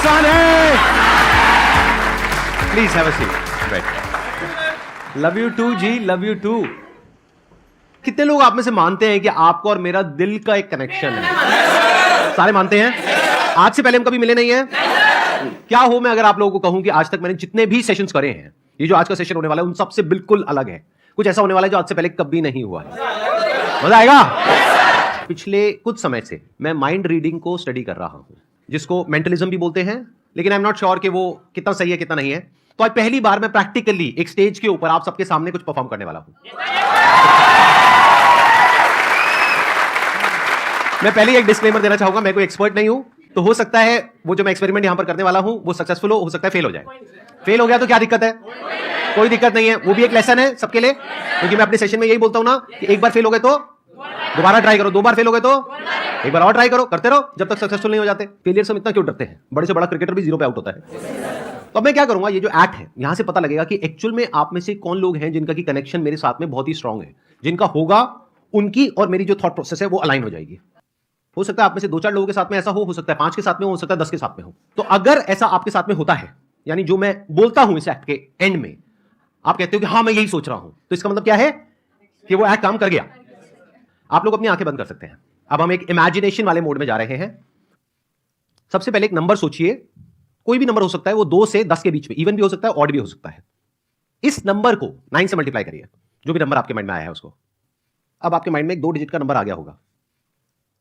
आसान है। Please have a seat, बैठ। लव यू टू जी, लव यू टू। कितने लोग आप में से मानते हैं कि आपको और मेरा दिल का एक कनेक्शन है? सारे मानते हैं। आज से पहले हम कभी मिले नहीं है। क्या हो मैं अगर आप लोगों को कहूं कि आज तक मैंने जितने भी सेशंस करे हैं, ये जो आज का सेशन होने वाला है उन सबसे बिल्कुल अलग है। कुछ ऐसा होने वाला है जो आज से पहले कभी नहीं हुआ है। मजा आएगा। पिछले कुछ समय से मैं माइंड रीडिंग को स्टडी कर रहा हूं, जिसको मेंटलिज्म भी बोलते हैं, लेकिन आई एम नॉट श्योर कि वो कितना सही है कितना नहीं है। तो आज पहली बार मैं प्रैक्टिकली एक स्टेज के ऊपर आप सबके सामने कुछ परफॉर्म करने वाला हूं। मैं पहले एक डिस्क्लेमर देना चाहूंगा, मैं कोई एक्सपर्ट नहीं हूं, तो हो सकता है वो जो मैं एक्सपेरिमेंट यहां पर करने वाला हूं वो सक्सेसफुल हो सकता है फेल हो जाए। फेल हो गया तो क्या दिक्कत है? कोई दिक्कत नहीं है, वो भी एक लेसन है सबके लिए। क्योंकि मैं अपने सेशन में यही बोलता हूं ना कि एक बार फेल हो गए तो दोबारा ट्राई करो, दो बार फेल हो गए तो एक बार और ट्राई करो, करते रहो जब तक सक्सेसफुल नहीं हो जाते। फेलियर से हम इतना क्यों डरते हैं? बड़े से बड़ा क्रिकेटर भी 0 पे आउट होता है। तो मैं क्या करूंगा, ये जो एक्ट है यहां से पता लगेगा कि एक्चुअल में आप में से कौन लोग हैं जिनका की कनेक्शन मेरे साथ में बहुत ही स्ट्रांग है। जिनका होगा उनकी और मेरी जो थॉट प्रोसेस है वो अलाइन हो जाएगी। हो सकता है आप में से 2-4 लोगों के साथ में ऐसा हो सकता है 5 के साथ में हो सकता है 10 के साथ में हो। तो अगर ऐसा आपके साथ में होता है, यानी जो मैं बोलता हूं इस एक्ट के एंड में आप कहते हो कि हाँ मैं यही सोच रहा हूं, तो इसका मतलब क्या है कि वो एक्ट काम कर गया। आप लोग अपनी आंखें बंद कर सकते हैं। अब हम एक इमेजिनेशन वाले मोड में जा रहे हैं। सबसे पहले एक नंबर सोचिए, कोई भी नंबर हो सकता है, वो 2 से 10 के बीच में, इवन भी हो सकता है ऑड भी हो सकता है। इस नंबर को 9 से मल्टीप्लाई करिए, जो भी नंबर आपके माइंड में आया है उसको। अब आपके माइंड में एक 2 डिजिट का नंबर आ गया होगा,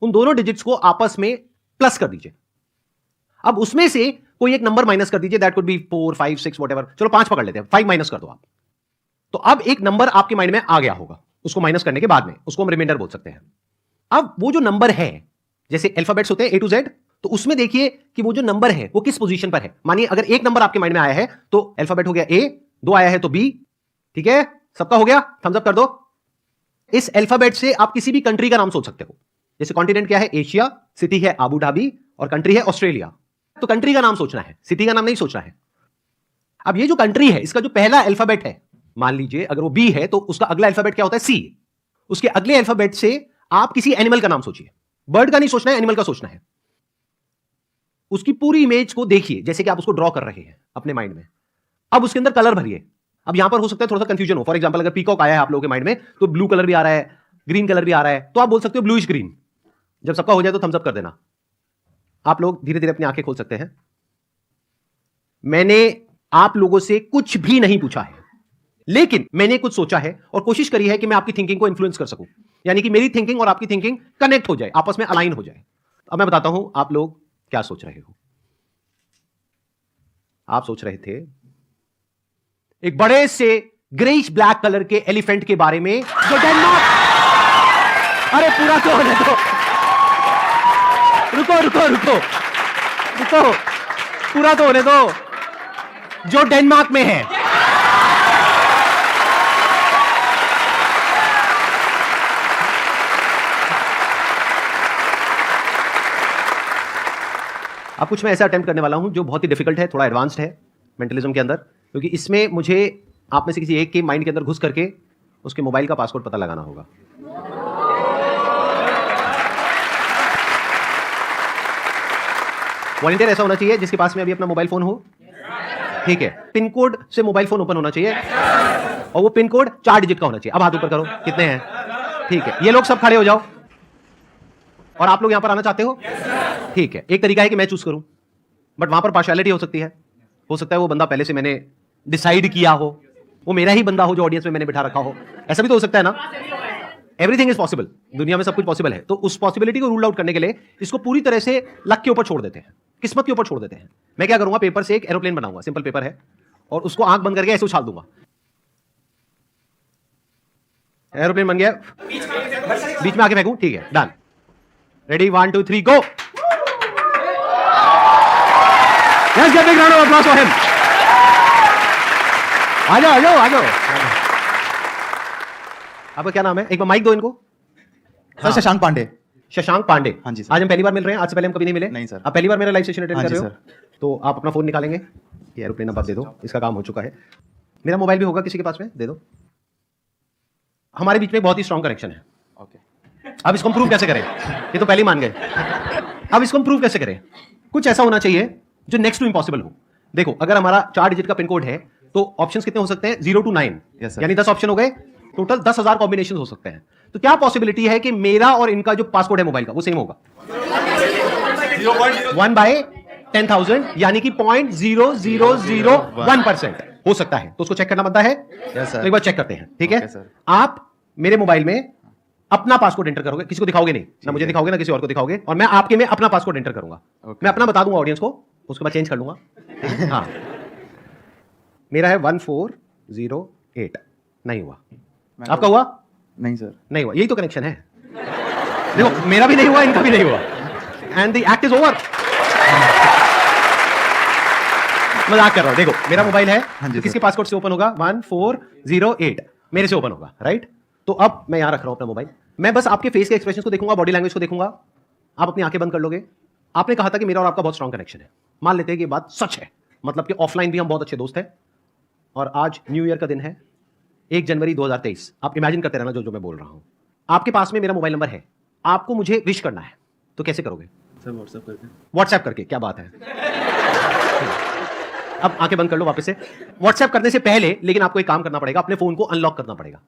उन दोनों डिजिट्स को आपस में प्लस कर दीजिए। अब उसमें से कोई एक नंबर माइनस कर दीजिए, दैट कुड बी 4, 5, 6 व्हाटएवर। चलो 5 पकड़ लेते हैं, 5 माइनस कर दो आप। तो अब एक नंबर आपके माइंड में आ गया होगा, उसको माइनस करने के बाद में उसको हम रिमाइंडर बोल सकते हैं। अब वो जो नंबर है, जैसे अल्फाबेट्स होते हैं A to Z, तो उसमें देखिए कि वो जो नंबर है वो किस पोजीशन पर है। मानिए अगर एक नंबर आपके माइंड में आया है तो अल्फाबेट हो गया A, 2 आया है तो B। ठीक है, सबका हो गया, थम्स अप कर दो। इस अल्फाबेट से आप किसी भी कंट्री का नाम सोच सकते हो। जैसे कॉन्टिनेंट क्या है? एशिया, सिटी है अबू धाबी और कंट्री है ऑस्ट्रेलिया। तो कंट्री का नाम सोचना है, सिटी का नाम नहीं सोचना है। अब ये जो कंट्री है इसका जो पहला अल्फाबेट है, मान लीजिए अगर वो बी है तो उसका अगला अल्फाबेट क्या होता है? सी। उसके अगले अल्फाबेट से आप किसी एनिमल का नाम सोचिए। बर्ड का नहीं सोचना है, एनिमल का सोचना है। उसकी पूरी इमेज को देखिए जैसे कि आप उसको ड्रॉ कर रहे हैं अपने माइंड में। अब उसके अंदर कलर भरिए। अब यहां पर हो सकता है थोड़ा सा कंफ्यूजन हो। फॉर एग्जांपल अगर पीकॉक आया है आप लोगों के माइंड में तो ब्लू कलर भी आ रहा है, ग्रीन कलर भी आ रहा है, तो आप बोल सकते हो ब्लूइश ग्रीन। जब सबका हो जाए तो थम्स अप कर देना। आप लोग धीरे धीरे अपनी आंखें खोल सकते हैं। मैंने आप लोगों से कुछ भी नहीं पूछा है, लेकिन मैंने कुछ सोचा है और कोशिश करी है कि मैं आपकी थिंकिंग को इन्फ्लुएंस कर सकूं, यानी कि मेरी थिंकिंग और आपकी थिंकिंग कनेक्ट हो जाए, आपस में अलाइन हो जाए। अब मैं बताता हूं आप लोग क्या सोच रहे हो। आप सोच रहे थे एक बड़े से ग्रेइश ब्लैक कलर के एलिफेंट के बारे में जो डेनमार्क। अरे पूरा तो होने दो, रुको रुको रुको रुको, पूरा तो होने दो। जो डेनमार्क में है। अब कुछ मैं ऐसा अटेम्प्ट करने वाला हूं जो बहुत ही डिफिकल्ट है, थोड़ा एडवांस्ड है मेंटलिज्म के अंदर, क्योंकि इसमें मुझे आप में से किसी एक के माइंड के अंदर घुस करके उसके मोबाइल का पासवर्ड पता लगाना होगा। वॉलंटियर ऐसा होना चाहिए जिसके पास में अभी अपना मोबाइल फोन हो। ठीक है, पिन कोड से मोबाइल फोन ओपन होना चाहिए और वो पिन कोड 4 डिजिट का होना चाहिए। अब हाथ ऊपर करो, कितने हैं? ठीक है, ये लोग सब खड़े हो जाओ। और आप लोग यहां पर आना चाहते हो? ठीक है, एक तरीका है कि मैं चूज करूं, बट वहां पर पार्शियलिटी हो सकती है। हो सकता है वो बंदा पहले से मैंने डिसाइड किया हो, वो मेरा ही बंदा हो जो ऑडियंस में मैंने बिठा रखा हो। ऐसा भी तो हो सकता है ना। एवरीथिंग इज पॉसिबल, दुनिया में सब कुछ पॉसिबल है। तो उस पॉसिबिलिटी को रूल आउट करने के लिए इसको पूरी तरह से लक के ऊपर छोड़ देते हैं, किस्मत के ऊपर छोड़ देते हैं। मैं क्या करूंगा, पेपर से एक एरोप्लेन बनाऊंगा, सिंपल पेपर है, और उसको आंख बंद करके ऐसे उछाल दूंगा। एरोप्लेन बन गया, बीच में आके फेंकूं। ठीक है, done. Ready, 1 2 3 go. Let's get a big round of applause for him. आ जाओ आ जाओ आ जाओ। आपका क्या नाम है? एक बार माइक दो इनको। सर शशांक पांडे। शशांक पांडे। हाँ जी सर। आज हम पहली बार मिल रहे हैं, आज से पहले हम कभी नहीं मिले। नहीं सर। आप पहली बार मेरा लाइव सेशन अटेंड हाँ कर जी रहे हो सर। तो आप अपना फोन निकालेंगे। ये एरोप्लेन अब आप दे दो, इसका काम हो चुका है। मेरा मोबाइल भी होगा किसी के पास में, दे दो। हमारे बीच में बहुत ही स्ट्रॉन्ग कनेक्शन है। ओके। अब इसको हम प्रूव कैसे करें? ये तो पहले ही मान गए। अब इसको हम प्रूव कैसे करें? कुछ ऐसा होना चाहिए जो नेक्स्ट टू इम्पॉसिबल हो। देखो अगर हमारा 4 डिजिट का पिन कोड है तो ऑप्शंस कितने हो सकते हैं? 0 to 9, Yes, sir. यानी 10 ऑप्शन हो गए, टोटल 10,000 कॉम्बिनेशन हो सकते हैं। तो क्या पॉसिबिलिटी है कि मेरा और इनका जो पासकोड है मोबाइल का वो सेम होगा? 1/10,000 यानी कि 0.0001% हो सकता है। तो उसको चेक करना बनता है। Yes, sir. तो एक बार चेक करते हैं, ठीक है? Okay, sir. आप मेरे मोबाइल में अपना पासकोड एंटर करोगे, किसी को दिखाओगे नहीं, ना मुझे दिखाओगे ना किसी और को दिखाओगे, और मैं आपके में अपना पासकोड एंटर करूंगा। Okay. मैं अपना बता दूंगा ऑडियंस को, उसके बाद चेंज कर लूंगा। ठीक है? हाँ, मेरा है 1408, नहीं हुआ। आपका हुआ? नहीं सर। नहीं हुआ। यही तो कनेक्शन है। देखो मेरा भी नहीं हुआ, इनका भी नहीं हुआ, and the act is over. मजाक कर रहा हूं। देखो मेरा मोबाइल है, हाँ जी, तो किसके सर। पासकोड से ओपन होगा? 1408 मेरे से ओपन होगा, राइट? तो अब मैं यहां रख रहा हूं अपना मोबाइल, मैं बस आपके फेस के एक्सप्रेशन को देखूंगा, बॉडी लैंग्वेज को देखूंगा। आप अपनी आंखें बंद कर लोगे। आपने कहा था कि मेरा और आपका बहुत स्ट्रॉन्ग कनेक्शन है। मान लेते हैं कि ये बात सच है, मतलब कि ऑफलाइन भी हम बहुत अच्छे दोस्त हैं, और आज न्यू ईयर का दिन है, 1 जनवरी 2023। आप इमेजिन करते रहना जो मैं बोल रहा हूं। आपके पास में मेरा मोबाइल नंबर है, आपको मुझे विश करना है, तो कैसे करोगे? सर व्हाट्सएप करके। व्हाट्सएप करके। क्या बात है। अब आंखें बंद कर लो वापस से। व्हाट्सएप करने से पहले लेकिन आपको एक काम करना पड़ेगा, अपने फोन को अनलॉक करना पड़ेगा।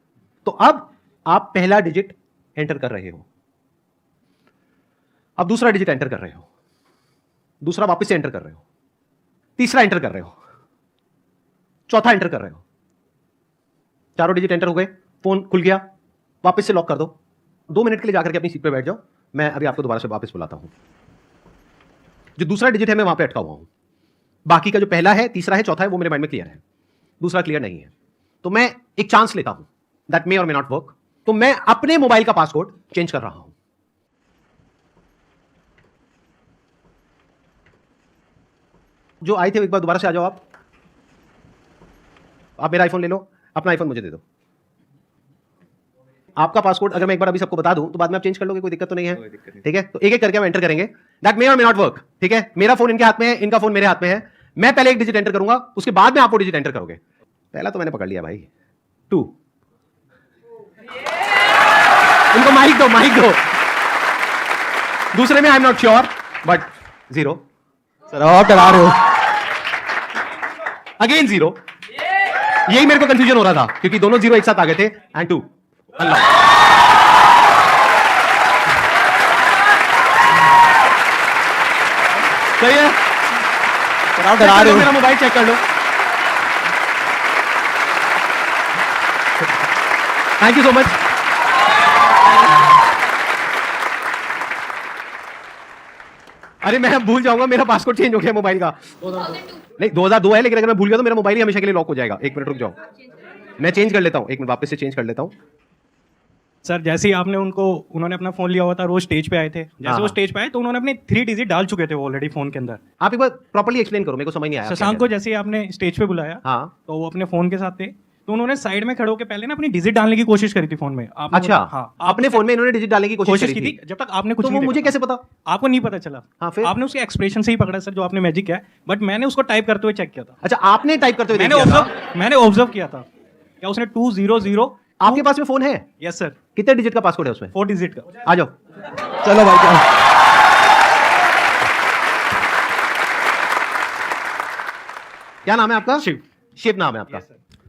तो अब आप पहला डिजिट एंटर कर रहे हो, अब दूसरा डिजिट एंटर कर रहे हो, दूसरा वापस से एंटर कर रहे हो, तीसरा एंटर कर रहे हो, चौथा एंटर कर रहे हो। चारों डिजिट एंटर हो गए, फोन खुल गया, वापस से लॉक कर दो। 2 मिनट के लिए जाकर के अपनी सीट पे बैठ जाओ, मैं अभी आपको दोबारा से वापस बुलाता हूं। जो दूसरा डिजिट है मैं वहां पे अटका हुआ हूं, बाकी का जो पहला है, तीसरा है, चौथा है, वो मेरे माइंड में क्लियर है, दूसरा क्लियर नहीं है। तो मैं एक चांस लेता हूं, दैट मे और मे नॉट वर्क। तो मैं अपने मोबाइल का पासवर्ड चेंज कर रहा हूं। जो आए थे एक बार दोबारा से आ जाओ। आप मेरा आईफोन ले लो, अपना आईफोन मुझे दे दो। आपका पासवर्ड अगर मैं एक बार अभी सबको बता दूं तो बाद में आप चेंज कर लोगे, कोई दिक्कत तो नहीं है? ठीक है, तो एक एक करके हम एंटर करेंगे, दैट मे और मे नॉट वर्क। ठीक है, मेरा फोन इनके हाथ में है, इनका फोन मेरे हाथ में है। मैं पहले एक डिजिट एंटर करूंगा, उसके बाद में आप वो डिजिट एंटर करोगे। पहला तो मैंने पकड़ लिया भाई, 2। इनको माइक दो, माइक दो। दूसरे में I am not sure, but 0। Sir आप डरा रहे हो। अगेन 0। यही मेरे को कंफ्यूजन हो रहा था क्योंकि दोनों 0 एक साथ आ गए थे, एंड 2 अनलॉक। सही है। सर आप डरा रहे हो। मेरा मोबाइल चेक कर लो। Thank you so much. अरे मैं भूल जाऊंगा, मेरा पासवर्ड चेंज हो गया मोबाइल का। नहीं 2002 है, लेकिन अगर मैं भूल गया तो मेरा मोबाइल ही हमेशा के लिए लॉक हो जाएगा। 1 मिनट रुक जाओ, मैं चेंज कर लेता हूं, 1 मिनट वापस से चेंज कर लेता हूं। सर जैसे ही उन्होंने अपना फोन लिया हुआ था, रोज स्टेज पे आए थे, जैसे हाँ। वो स्टेज पे आए तो उन्होंने अपने 3 डिजिट डाल चुके थे ऑलरेडी फोन के अंदर। आप एक बार प्रॉपर्ली एक्सप्लेन करो, मेरे को समझ नहीं आया। शशांक को जैसे ही आपने स्टेज पे बुलाया, हाँ। तो वो अपने फोन के साथ थे, तो उन्होंने साइड में खड़े होकर पहले ना अपनी डिजिट डालने की कोशिश करी थी फोन में। आपने अच्छा, हाँ, अपने फोन में इन्होंने डिजिट डालने की कोशिश की थी, जब तक आपने कुछ तो नहीं वो मुझे देखा। कैसे पता? आपको नहीं पता चला। हाँ, फिर? आपने उसके एक्सप्रेशन से ही पकड़ा सर, जो आपने मैजिक किया, बट मैंने उसको टाइप करते हुए चेक किया था। अच्छा, आपने टाइप करते हुए देख लिया था? मैंने ऑब्जर्व किया था, क्या उसने 200। आपके पास में फोन है? यस सर, कितने डिजिट का पासवर्ड है उसमें? 4 डिजिट का। आ जाओ। चलो भाई चलो। क्या नाम है आपका? शिव। शिव नाम है आपका।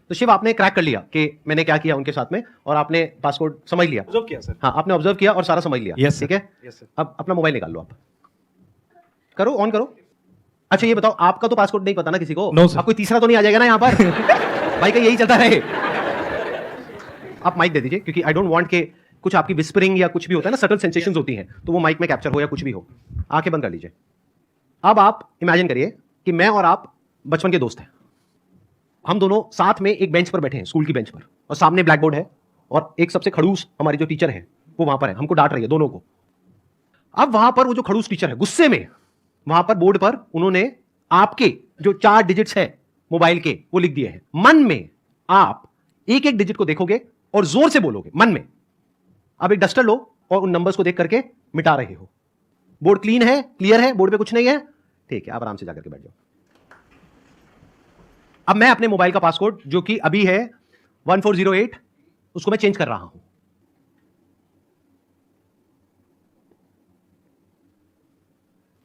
तो शिव, आपने क्रैक कर लिया कि मैंने क्या किया उनके साथ में, और आपने पासवर्ड समझ लिया। ऑब्जर्व किया सर। हाँ, आपने ऑब्जर्व किया और सारा समझ लिया। Yes, sir. ठीक है। Yes, sir. अब अपना मोबाइल निकाल लो, आप करो, ऑन करो। अच्छा ये बताओ, आपका तो पासवर्ड नहीं पता ना किसी को? No, sir. अब कोई तीसरा तो नहीं आ जाएगा ना यहाँ पर? भाई का यही चलता रहे। आप माइक दे दीजिए, क्योंकि आई डोंट वांट के कुछ आपकी विस्परिंग या कुछ भी होता है ना, सटल सेंसेशंस होती हैं, तो वो माइक में कैप्चर हो या कुछ भी हो। आंखें बंद कर लीजिए। अब आप इमेजिन करिए कि मैं और आप बचपन के दोस्त हैं। हम दोनों साथ में एक बेंच पर बैठे हैं, स्कूल की बेंच पर, और सामने ब्लैक बोर्ड है, और एक सबसे खड़ूस हमारी जो टीचर है वो वहां पर है, हमको डांट रही है दोनों को। अब वहां पर वो जो खड़ूस टीचर है, गुस्से में वहां पर बोर्ड पर उन्होंने आपके जो 4 डिजिट्स है मोबाइल के, वो लिख दिए हैं। मन में आप एक एक डिजिट को देखोगे और जोर से बोलोगे मन में। अब एक डस्टर लो और उन नंबर्स को देख करके मिटा रहे हो। बोर्ड क्लीन है, क्लियर है, बोर्ड पे कुछ नहीं है, ठीक है, आप आराम से जाकर के बैठ जाओ। अब मैं अपने मोबाइल का पासवर्ड, जो कि अभी है 1408, उसको मैं चेंज कर रहा हूं।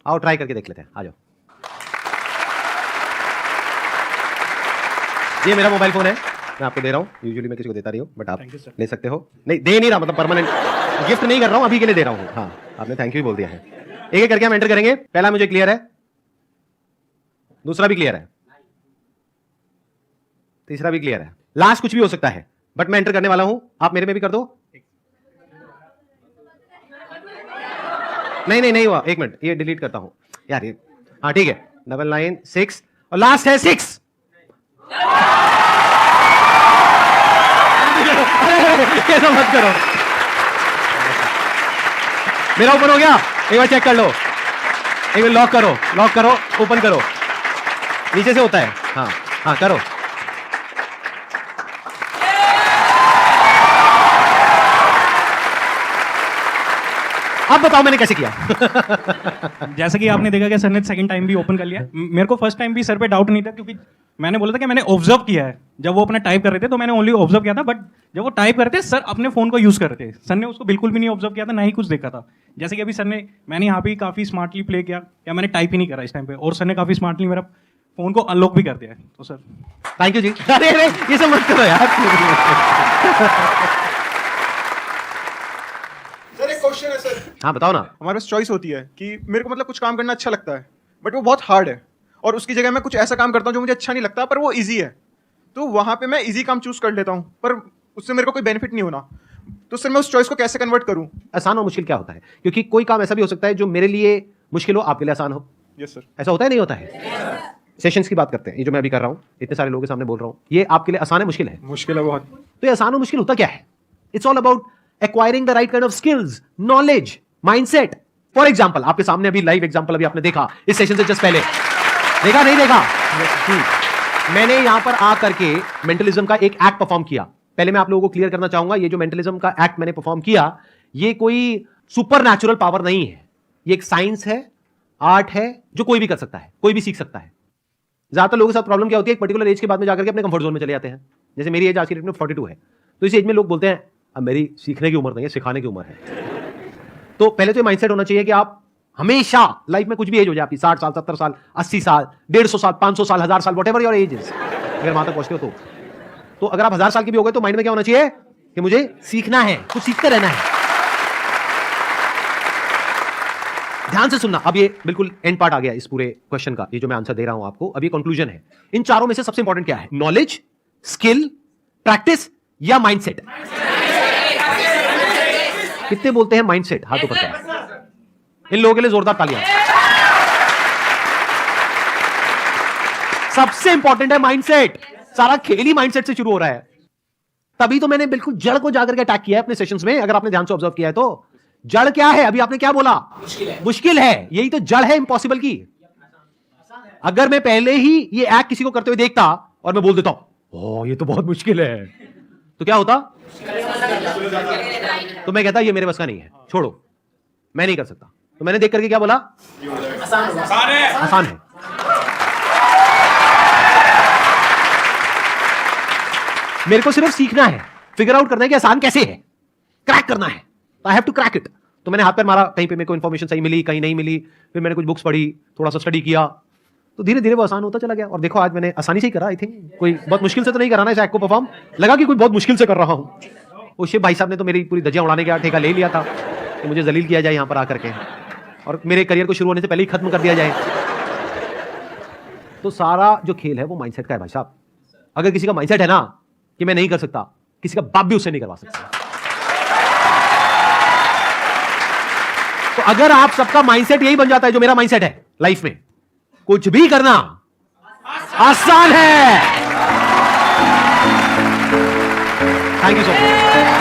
आओ ट्राई करके देख लेते हैं, आ जाओ। ये मेरा मोबाइल फोन है, मैं आपको दे रहा हूँ। यूजुअली मैं किसी को देता नहीं हूँ, बट आप Thank you, sir. ले सकते हो। नहीं दे नहीं रहा, मतलब परमानेंट गिफ्ट नहीं कर रहा हूँ, अभी के लिए दे रहा हूँ। हाँ, आपने थैंक यू बोल दिया है। एक एक करके हम एंटर करेंगे। पहला मुझे क्लियर है, दूसरा भी क्लियर है, तीसरा भी क्लियर है, लास्ट कुछ भी हो सकता है, बट मैं एंटर करने वाला हूं। आप मेरे में भी कर दो। नहीं नहीं नहीं हुआ, एक मिनट, ये डिलीट करता हूं यार ये। हाँ ठीक है, 996 और लास्ट है 6। ऐसा मत करो। मेरा ओपन हो गया, एक बार चेक कर लो, एक बार लॉक करो, लॉक करो, ओपन करो, नीचे से होता है। हाँ हाँ करो। अब बताओ मैंने कैसे किया। जैसे कि आपने देखा कि सर ने सेकंड टाइम भी ओपन कर लिया। मेरे को फर्स्ट टाइम भी सर पे डाउट नहीं था, क्योंकि मैंने बोला था कि मैंने ऑब्जर्व किया है। जब वो अपना टाइप कर रहे थे तो मैंने ओनली ऑब्जर्व किया था, बट जब वो टाइप कर रहे थे सर अपने फोन को यूज कर रहे थे। सर ने उसको बिल्कुल भी नहीं ऑब्जर्व किया था, ना ही कुछ देखा था। जैसे कि अभी सर ने, मैंने यहाँ पे काफी स्मार्टली प्ले किया, या मैंने टाइप ही नहीं करा इस टाइम पे, और सर ने काफी स्मार्टली मेरा फोन को अनलॉक भी कर दिया है। तो सर थैंक यू जी। अरे अरे ये सब मत करो यार। सर एक क्वेश्चन है सर। हाँ बताओ ना। हमारे पास चॉइस होती है कि मेरे को मतलब कुछ काम करना अच्छा लगता है, बट वो बहुत हार्ड है, और उसकी जगह मैं कुछ ऐसा काम करता हूँ जो मुझे अच्छा नहीं लगता पर वो इजी है। तो वहाँ पे मैं इजी काम चूज कर लेता हूँ, पर उससे मेरे को कोई बेनिफिट नहीं होना। तो सर मैं उस चॉइस को कैसे कन्वर्ट करूँ? आसान और मुश्किल क्या होता है? क्योंकि कोई काम ऐसा भी हो सकता है जो मेरे लिए मुश्किल हो, आपके लिए आसान हो। Yes sir. ऐसा होता है नहीं होता है? सेशंस की बात करते हैं, ये जो मैं अभी कर रहा हूँ, इतने सारे लोगों के सामने बोल रहा हूँ, ये आपके लिए आसान है मुश्किल है? मुश्किल है बहुत। तो ये आसान और मुश्किल होता क्या है? It's all about acquiring the right kind of skills, knowledge, mindset. For example, आपके सामने अभी लाइव एग्जांपल अभी आपने देखा इस सेशन से जस्ट पहले, देखा नहीं देखा? मैंने यहां पर आकर के मेंटलिज्म का एक एक्ट परफॉर्म किया। पहले मैं आप लोगों को क्लियर करना चाहूंगा, ये जो मेंटलिज्म का एक्ट मैंने परफॉर्म किया, ये कोई सुपरनैचुरल पावर नहीं है। ये एक साइंस है, आर्ट है, जो कोई भी कर सकता है, कोई भी सीख सकता है। ज्यादातर लोगों के साथ प्रॉब्लम क्या होती है, एक पर्टिकुलर एज के बाद में जाकर के अपने कंफर्ट जोन में चले जाते हैं। जैसे मेरी एज आज की डेट में 42 है, तो इस एज में लोग बोलते हैं अब मेरी सीखने की उम्र नहीं है, सिखाने की उम्र है। तो पहले तो ये माइंडसेट होना चाहिए कि आप हमेशा लाइफ में कुछ भी एज हो जाए आपकी, 60 साल, 70 साल, 80 साल, 150 साल, 500 साल, 1000 साल, व्हाटएवर योर एज इज, अगर वहां तक पहुंचते हो तो अगर आप 1000 साल के भी हो गए तो माइंड में क्या होना चाहिए कि मुझे सीखना है, कुछ सीखते रहना है। ध्यान से सुनना, अब ये बिल्कुल एंड पार्ट आ गया इस पूरे क्वेश्चन का, ये जो मैं आंसर दे रहा हूं आपको, अब ये कंक्लूजन है। इन चारों में से सबसे इंपॉर्टेंट क्या है? नॉलेज, स्किल, प्रैक्टिस या माइंडसेट? कितने बोलते हैं माइंडसेट? हाथ ऊपर करें। इन लोगों के लिए जोरदार तालियां। सबसे इंपॉर्टेंट है माइंडसेट। सारा खेल ही माइंडसेट से शुरू हो रहा है। तभी तो मैंने बिल्कुल जड़ को जाकर के अटैक किया है अपने सेशंस में। अगर आपने ध्यान से ऑब्जर्व किया है तो जड़ क्या है? अभी आपने क्या बोला? मुश्किल है। यही तो जड़ है इम्पॉसिबल की। अगर मैं पहले ही ये एक्ट किसी को करते हुए देखता और मैं बोल देता हूं ओह ये तो बहुत मुश्किल है, तो क्या होता? तो मैं कहता ये मेरे बस का नहीं है, छोड़ो, मैं नहीं कर सकता। तो मैंने देख करके क्या बोला? आसान है। मेरे को सिर्फ सीखना है, फिगर आउट करना है कि आसान कैसे है, क्रैक करना है। I have to crack it. तो मैंने हाथ पैर मारा, कहीं पे मेरे को इन्फॉर्मेशन सही मिली, कहीं नहीं मिली, फिर मैंने कुछ बुक्स पढ़ी, थोड़ा सा स्टडी किया, तो धीरे धीरे वो आसान होता चला गया। और देखो आज मैंने आसानी से ही करा। आई थिंक कोई बहुत मुश्किल से तो नहीं करा ना इस एक्ट को परफॉर्म। लगा कि कोई बहुत मुश्किल से कर रहा हूं। वो शिव भाई साहब ने तो मेरी पूरी धज्जियां उड़ाने का ठेका ले लिया था कि मुझे जलील किया जाए यहां पर आकर के, और मेरे करियर को शुरू होने से पहले ही खत्म कर दिया जाए। तो सारा जो खेल है वो माइंडसेट का है भाई साहब। अगर किसी का माइंडसेट है ना कि मैं नहीं कर सकता, किसी का बाप भी उससे नहीं करवा सकता। तो अगर आप सबका माइंडसेट यही बन जाता है जो मेरा माइंडसेट है लाइफ में, कुछ भी करना आसान है। Thank you so much.